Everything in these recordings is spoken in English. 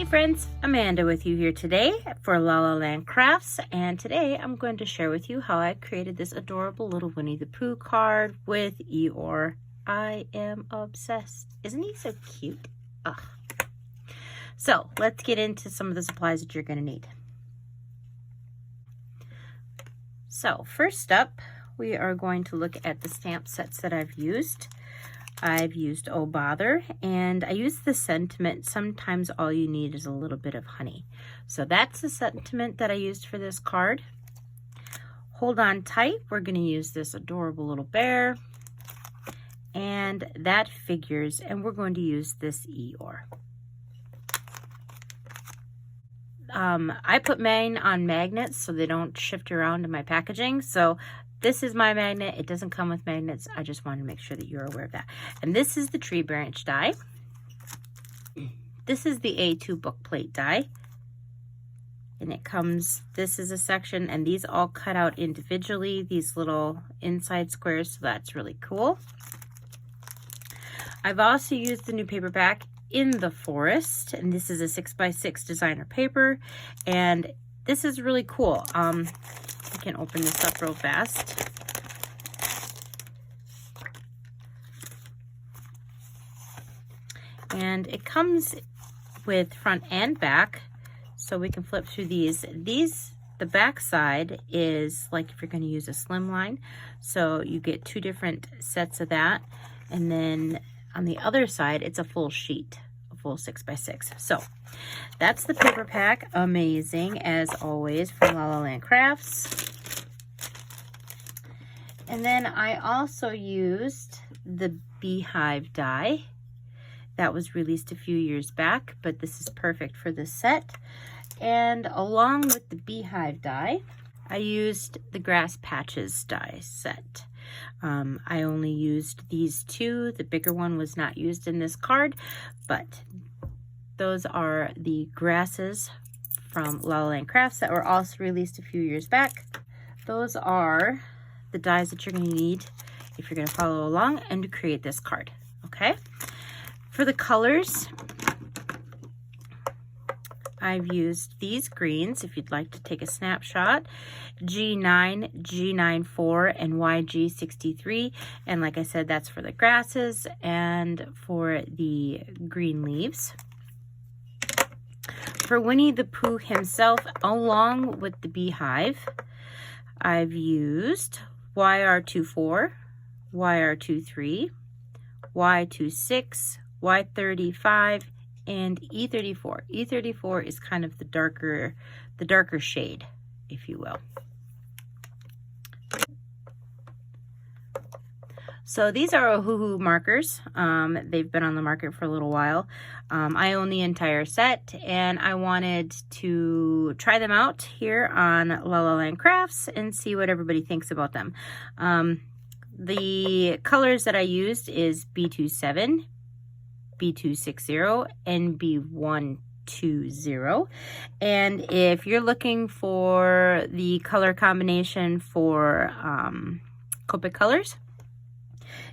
friends, Amanda with you here today for La La Land Crafts, and today I'm going to share with you how I created this adorable little Winnie the Pooh card with Eeyore. I am obsessed. Isn't he so cute? Ugh. So let's get into some of the supplies that you're going to need. So first up, we are going to look at the stamp sets that I've used. I've used Oh Bother, and I use the sentiment, sometimes all you need is a little bit of honey. So that's the sentiment that I used for this card. Hold On Tight, we're going to use this adorable little bear, and that figures, and we're going to use this Eeyore. I put mine on magnets so they don't shift around in my packaging. So this is my magnet. It doesn't come with magnets. I just want to make sure that you're aware of that. And this is the tree branch die. This is the A2 Bookplate die. And it comes, this is a section, and these all cut out individually, these little inside squares, so that's really cool. I've also used the new paperback In the Forest, and this is a 6x6 designer paper, and this is really cool. I can open this up real fast. And it comes with front and back, so we can flip through these. The back side is like if you're going to use a slimline, so you get two different sets of that, and then on the other side it's a full sheet, a full 6x6. So that's the paper pack. Amazing as always from La La Land Crafts. And then I also used the Beehive Die that was released a few years back, but this is perfect for this set. And along with the Beehive Die, I used the Grass Patches die set. I only used these two. The bigger one was not used in this card, but those are the grasses from La La Land Crafts that were also released a few years back. Those are the dies that you're going to need if you're going to follow along and to create this card. Okay, for the colors, I've used these greens if you'd like to take a snapshot: G9, G94, and YG63. And like I said, that's for the grasses and for the green leaves. For Winnie the Pooh himself, along with the beehive, I've used YR24, YR23, Y26, Y35, and E34. E34 is kind of the darker shade, if you will. So these are Ohuhu markers. They've been on the market for a little while. I own the entire set, and I wanted to try them out here on La La Land Crafts and see what everybody thinks about them. The colors that I used is B27, B260, and B120. And if you're looking for the color combination for Copic colors,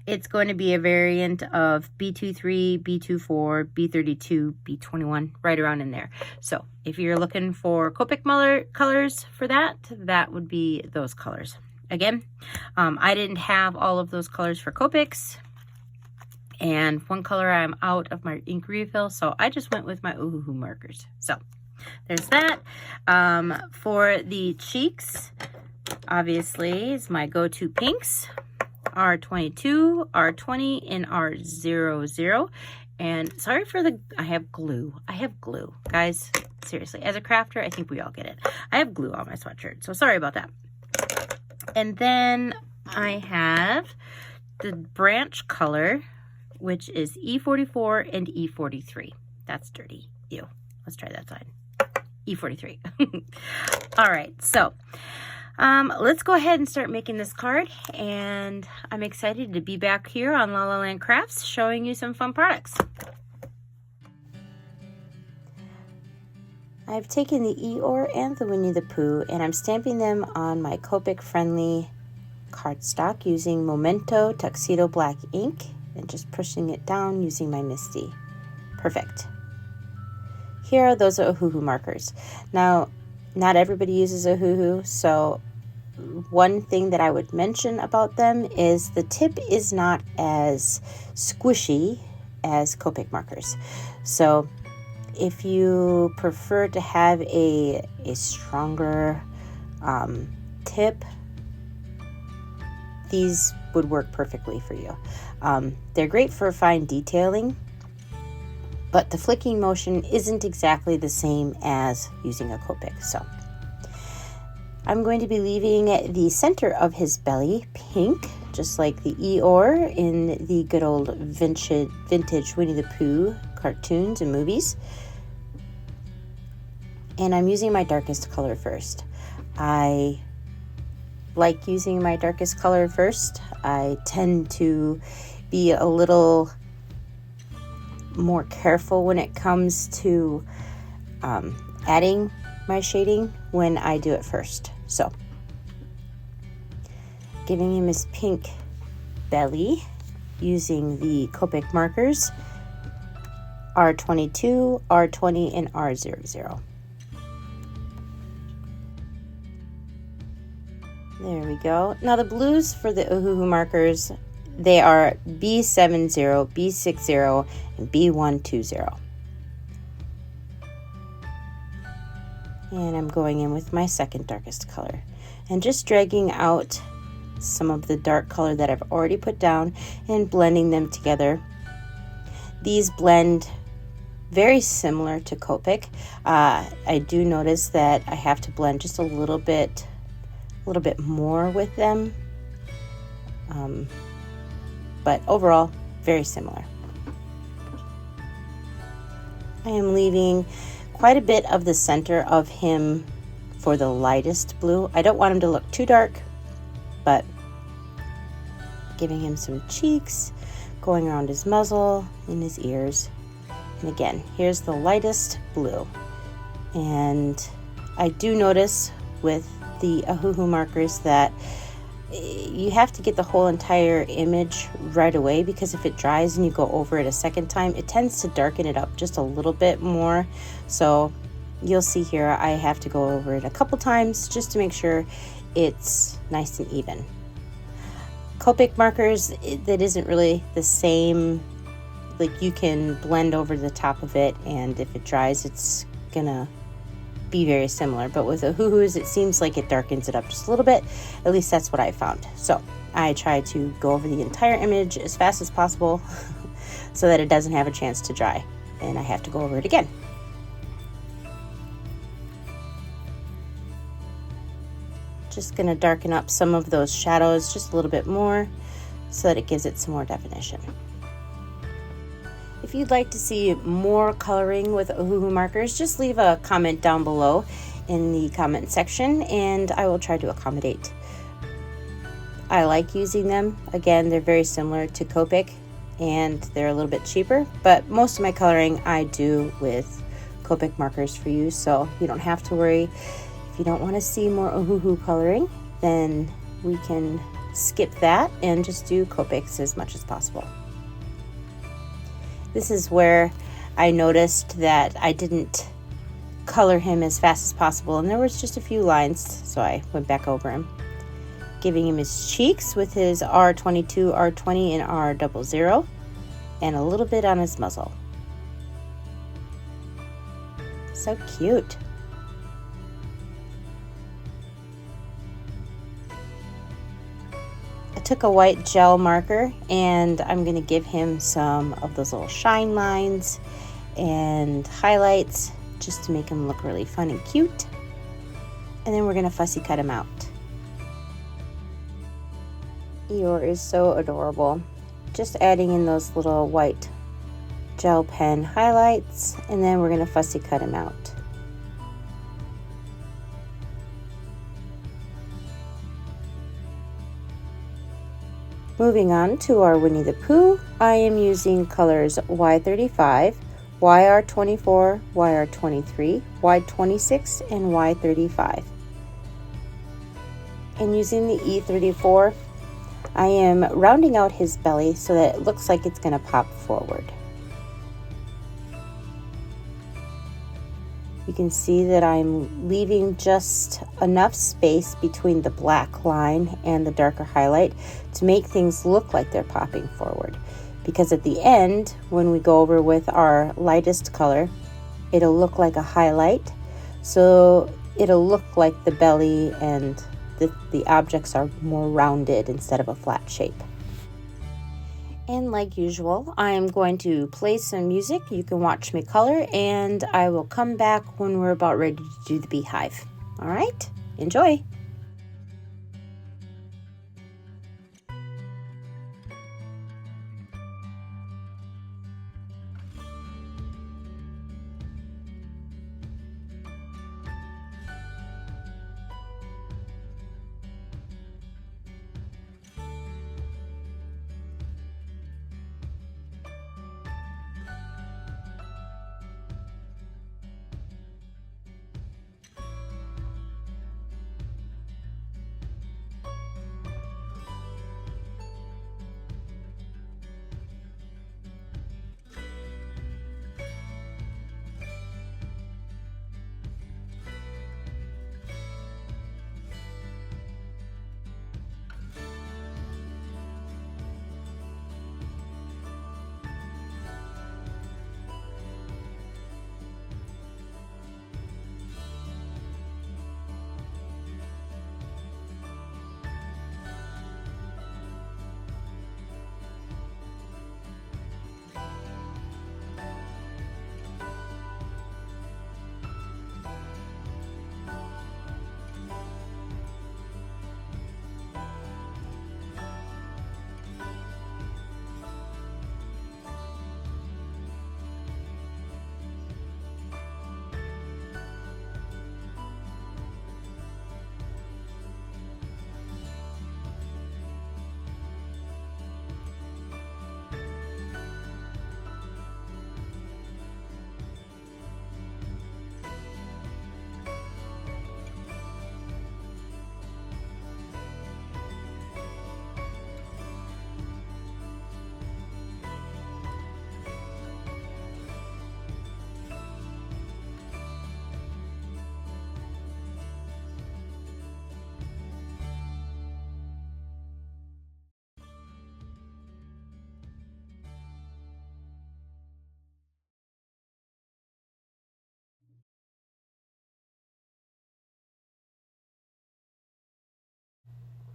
it's going to be a variant of B23, B24, B32, B21, right around in there. So if you're looking for Copic colors for that, that would be those colors. Again, I didn't have all of those colors for Copics, and one color I'm out of my ink refill, so I just went with my Ohuhu markers. So there's that. For the cheeks, obviously, is my go-to pinks. R22, R20, and R00. And sorry for the, I have glue. Guys, seriously, as a crafter, I think we all get it. I have glue on my sweatshirt, so sorry about that. And then I have the branch color, which is E44 and E43. That's dirty. Ew. Let's try that side. E43. All right, so let's go ahead and start making this card, and I'm excited to be back here on La La Land Crafts showing you some fun products. I've taken the Eeyore and the Winnie the Pooh, and I'm stamping them on my Copic friendly cardstock using Memento Tuxedo Black ink and just pushing it down using my Misty. Perfect. Here are those Ohuhu markers. Now, not everybody uses Ohuhu, so one thing that I would mention about them is the tip is not as squishy as Copic markers. So if you prefer to have a stronger tip, these would work perfectly for you. They're great for fine detailing, but the flicking motion isn't exactly the same as using a Copic. So I'm going to be leaving the center of his belly pink, just like the Eeyore in the good old vintage Winnie the Pooh cartoons and movies. And I'm using my darkest color first. I like using my darkest color first. I tend to be a little more careful when it comes to adding my shading when I do it first. So, giving him his pink belly using the Copic markers R22, R20, and R00. There we go. Now the blues for the Ohuhu markers, they are B70, B60, and B120. And I'm going in with my second darkest color and just dragging out some of the dark color that I've already put down and blending them together. These blend very similar to Copic. I do notice that I have to blend just a little bit more with them, but overall very similar. I am leaving quite a bit of the center of him for the lightest blue. I don't want him to look too dark, but giving him some cheeks, going around his muzzle and his ears. And again, here's the lightest blue. And I do notice with the Ohuhu markers that you have to get the whole entire image right away, because if it dries and you go over it a second time, it tends to darken it up just a little bit more. So you'll see here I have to go over it a couple times just to make sure it's nice and even. Copic markers, that isn't really the same. Like, you can blend over the top of it, and if it dries, it's gonna be very similar. But with Ohuhus, it seems like it darkens it up just a little bit. At least that's what I found. So I try to go over the entire image as fast as possible so that it doesn't have a chance to dry and I have to go over it again. Just gonna darken up some of those shadows just a little bit more so that it gives it some more definition. If you'd like to see more coloring with Ohuhu markers, just leave a comment down below in the comment section and I will try to accommodate. I like using them. Again, they're very similar to Copic and they're a little bit cheaper, but most of my coloring I do with Copic markers for you, so you don't have to worry. If you don't want to see more Ohuhu coloring, then we can skip that and just do Copics as much as possible. This is where I noticed that I didn't color him as fast as possible, and there was just a few lines, so I went back over him. Giving him his cheeks with his R22, R20, and R00, and a little bit on his muzzle. So cute. Took a white gel marker and I'm going to give him some of those little shine lines and highlights just to make him look really fun and cute. And then we're going to fussy cut him out. Eeyore is so adorable. Just adding in those little white gel pen highlights, and then we're going to fussy cut him out. Moving on to our Winnie the Pooh, I am using colors Y35, YR24, YR23, Y26, and Y35. And using the E34, I am rounding out his belly so that it looks like it's going to pop forward. can see that I'm leaving just enough space between the black line and the darker highlight to make things look like they're popping forward. Because at the end, when we go over with our lightest color, it'll look like a highlight. So it'll look like the belly and the objects are more rounded instead of a flat shape. And like usual, I'm going to play some music. You can watch me color, and I will come back when we're about ready to do the beehive. All right, enjoy.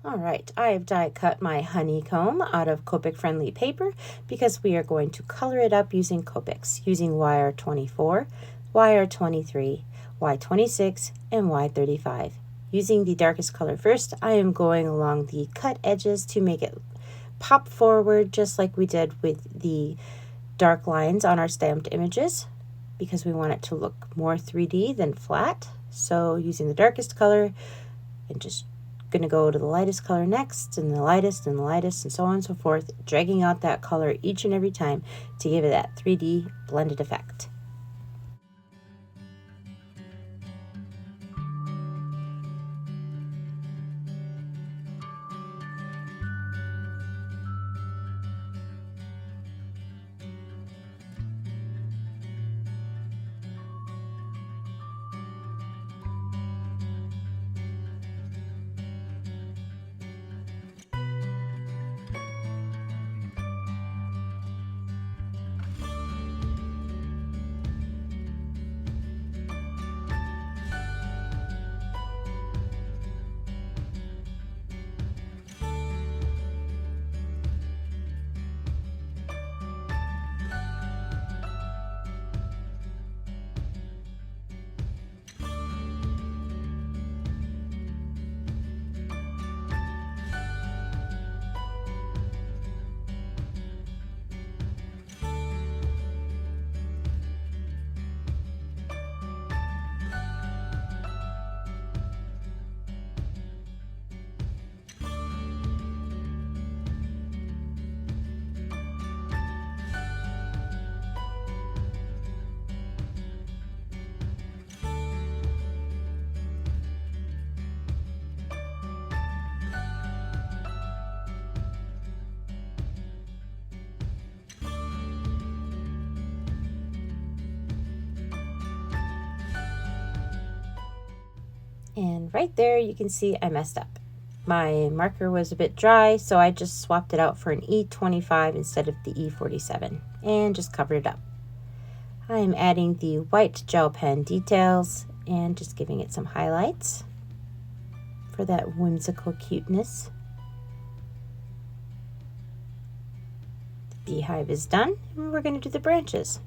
All right, I have die cut my honeycomb out of Copic friendly paper because we are going to color it up using Copics, using YR24, YR23, Y26, and Y35. Using the darkest color first, I am going along the cut edges to make it pop forward just like we did with the dark lines on our stamped images, because we want it to look more 3D than flat. So using the darkest color and just going to go to the lightest color next, and the lightest and the lightest, and so on and so forth, dragging out that color each and every time to give it that 3D blended effect. And right there you can see I messed up. My marker was a bit dry, so I just swapped it out for an E25 instead of the E47 and just covered it up. I'm adding the white gel pen details and just giving it some highlights for that whimsical cuteness. The beehive is done, and we're going to do the branches.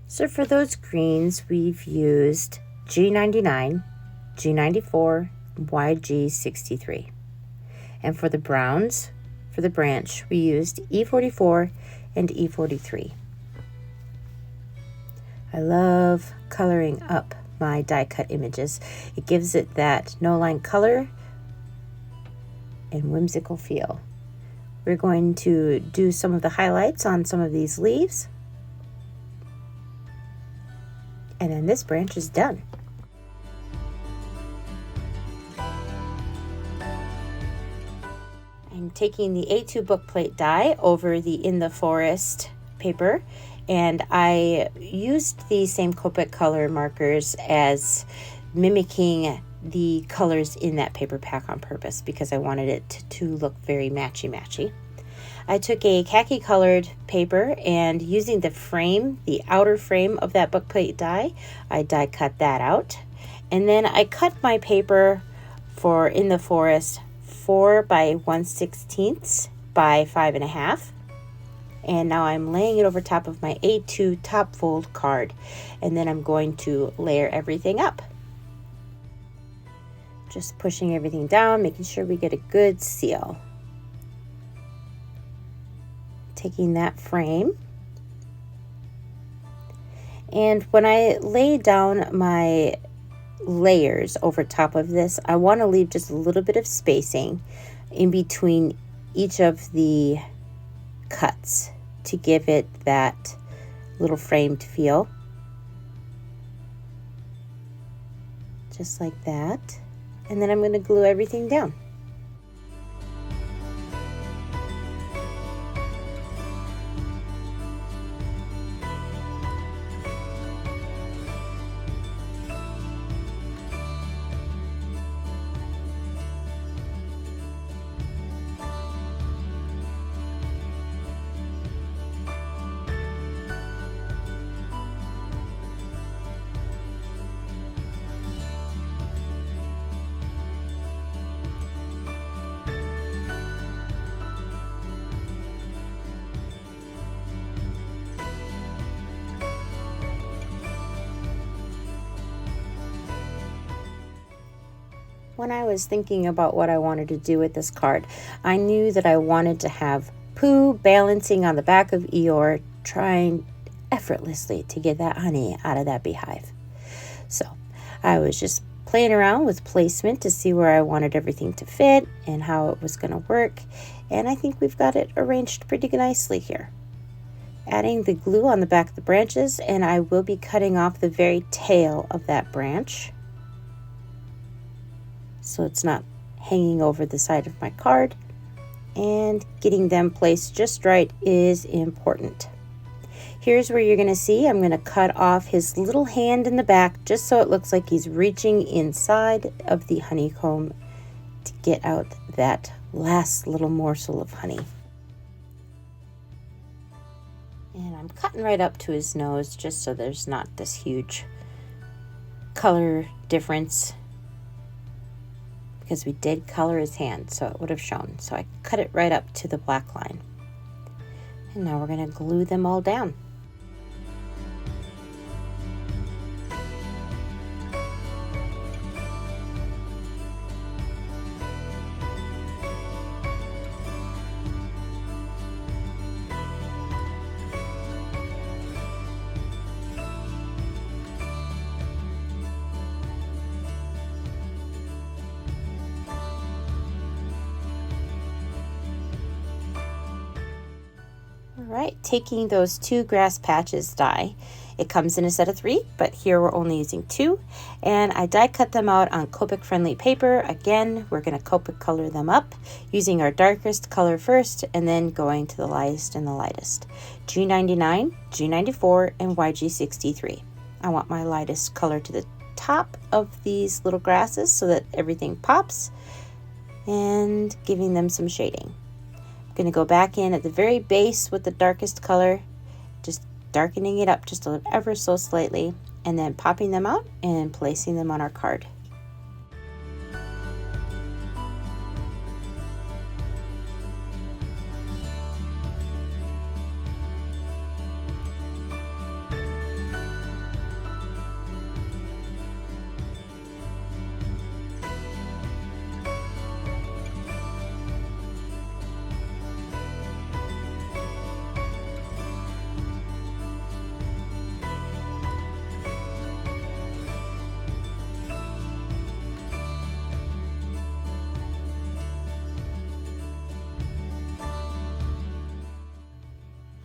So for those greens, we've used G99, G94, YG63. And for the browns, for the branch, we used E44 and E43. I love coloring up my die cut images. It gives it that no-line color and whimsical feel. We're going to do some of the highlights on some of these leaves. And then this branch is done. I'm taking the A2 Bookplate Die over the In the Forest paper, and I used the same Copic color markers as mimicking the colors in that paper pack on purpose because I wanted it to look very matchy-matchy. I took a khaki colored paper and using the frame, the outer frame of that Bookplate die, I die cut that out. And then I cut my paper for In the Forest 4 by 1/16 by 5.5. And now I'm laying it over top of my A2 top fold card. And then I'm going to layer everything up. Just pushing everything down, making sure we get a good seal. Taking that frame, and when I lay down my layers over top of this, I want to leave just a little bit of spacing in between each of the cuts to give it that little framed feel, just like that. And then I'm going to glue everything down. When I was thinking about what I wanted to do with this card, I knew that I wanted to have Pooh balancing on the back of Eeyore, trying effortlessly to get that honey out of that beehive. So I was just playing around with placement to see where I wanted everything to fit and how it was going to work. And I think we've got it arranged pretty nicely here. Adding the glue on the back of the branches, and I will be cutting off the very tail of that branch, so it's not hanging over the side of my card, and getting them placed just right is important. Here's where you're going to see I'm going to cut off his little hand in the back just so it looks like he's reaching inside of the honeycomb to get out that last little morsel of honey. And I'm cutting right up to his nose just so there's not this huge color difference, because we did color his hand so it would have shown. So I cut it right up to the black line. And now we're going to glue them all down. Alright, taking those 2 grass patches die. It comes in a set of 3, but here we're only using 2. And I die cut them out on Copic friendly paper. Again, we're going to Copic color them up using our darkest color first and then going to the lightest and the lightest. G99, G94, and YG63. I want my lightest color to the top of these little grasses so that everything pops, and giving them some shading. Going to go back in at the very base with the darkest color, just darkening it up just ever so slightly, and then popping them out and placing them on our card.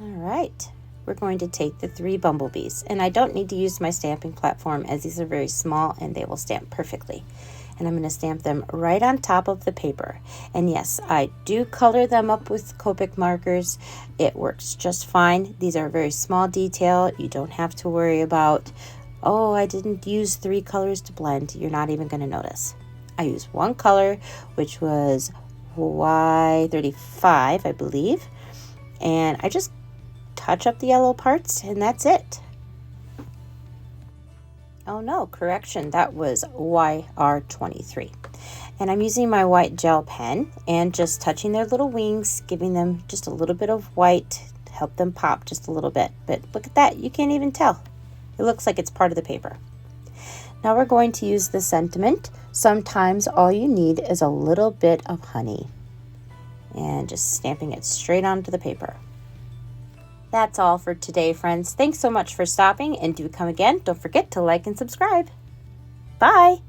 Alright, we're going to take the 3 bumblebees, and I don't need to use my stamping platform as these are very small and they will stamp perfectly. And I'm going to stamp them right on top of the paper. And yes, I do color them up with Copic markers. It works just fine. These are a very small detail. You don't have to worry about, oh, I didn't use 3 colors to blend. You're not even going to notice. I used 1 color, which was Y35, I believe. And I just touch up the yellow parts, and that's it. Oh no, correction, that was YR23. And I'm using my white gel pen and just touching their little wings, giving them just a little bit of white to help them pop just a little bit. But look at that, you can't even tell. It looks like it's part of the paper. Now we're going to use the sentiment. Sometimes all you need is a little bit of honey. And just stamping it straight onto the paper. That's all for today, friends. Thanks so much for stopping, and do come again. Don't forget to like and subscribe. Bye!